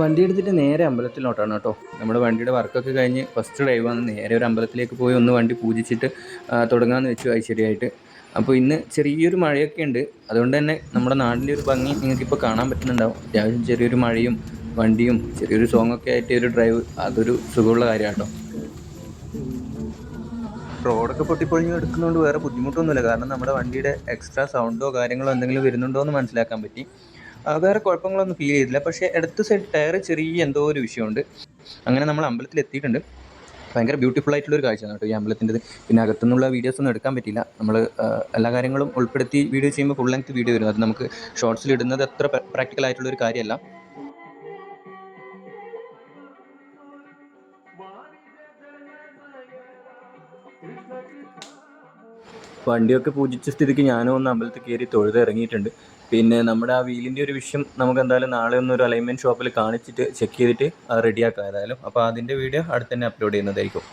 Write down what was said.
വണ്ടി എടുത്തിട്ട് നേരെ അമ്പലത്തിലോട്ടാണ് കേട്ടോ. നമ്മുടെ വണ്ടിയുടെ വർക്കൊക്കെ കഴിഞ്ഞ് ഫസ്റ്റ് ഡ്രൈവാണ്. നേരെ ഒരു അമ്പലത്തിലേക്ക് പോയി ഒന്ന് വണ്ടി പൂജിച്ചിട്ട് തുടങ്ങാമെന്ന് വെച്ചു ഐശ്വര്യമായിട്ട്. അപ്പോൾ ഇന്ന് ചെറിയൊരു മഴയൊക്കെ ഉണ്ട്. അതുകൊണ്ട് തന്നെ നമ്മുടെ നാടിൻ്റെ ഒരു ഭംഗി നിങ്ങൾക്കിപ്പോൾ കാണാൻ പറ്റുന്നുണ്ടാവും. അത്യാവശ്യം ചെറിയൊരു മഴയും വണ്ടിയും ചെറിയൊരു സോങ്ങൊക്കെ ആയിട്ട് ഒരു ഡ്രൈവ് അതൊരു സുഖമുള്ള കാര്യമാണ് കേട്ടോ. റോഡൊക്കെ പൊട്ടിപ്പൊളിഞ്ഞ് എടുക്കുന്നതുകൊണ്ട് വേറെ ബുദ്ധിമുട്ടൊന്നുമില്ല. കാരണം നമ്മുടെ വണ്ടിയുടെ എക്സ്ട്രാ സൗണ്ടോ കാര്യങ്ങളോ എന്തെങ്കിലും വരുന്നുണ്ടോ എന്ന് മനസ്സിലാക്കാൻ പറ്റി. വേറെ കുഴപ്പങ്ങളൊന്നും ഫീൽ ചെയ്തില്ല. പക്ഷേ ഇടത്ത് സൈഡ് ടയർ ചെറിയ എന്തോ ഒരു വിഷയമുണ്ട്. അങ്ങനെ നമ്മൾ അമ്പലത്തിൽ എത്തിയിട്ടുണ്ട്. ഭയങ്കര ബ്യൂട്ടിഫുൾ ആയിട്ടുള്ളൊരു കാഴ്ചയാണ് കേട്ടോ ഈ അമ്പലത്തിൻ്റെത്. പിന്നെ അകത്തുനിന്നുള്ള വീഡിയോസ് ഒന്നും എടുക്കാൻ പറ്റില്ല. നമ്മൾ എല്ലാ കാര്യങ്ങളും ഉൾപ്പെടുത്തി വീഡിയോ ചെയ്യുമ്പോൾ ഫുൾ ലെങ്ത് വീഡിയോ വരും. അത് നമുക്ക് ഷോർട്സിൽ ഇടുന്നത് അത്ര പ്രാക്ടിക്കൽ ആയിട്ടുള്ളൊരു കാര്യമല്ല. വണ്ടിയൊക്കെ പൂജിച്ച സ്ഥിതിക്ക് ഞാനും ഒന്ന് അമ്പലത്തിൽ കയറി തൊഴുത് ഇറങ്ങിയിട്ടുണ്ട്. പിന്നെ നമ്മുടെ ആ വീലിൻ്റെ ഒരു വിഷയം നമുക്ക് എന്തായാലും നാളെ ഒന്ന് ഒരു അലൈൻമെൻറ്റ് ഷോപ്പിൽ കാണിച്ചിട്ട് ചെക്ക് ചെയ്തിട്ട് അത് റെഡിയാക്കാം ഏതായാലും. അപ്പോൾ അതിൻ്റെ വീഡിയോ അടുത്ത് തന്നെ അപ്ലോഡ് ചെയ്യുന്നതായിരിക്കും.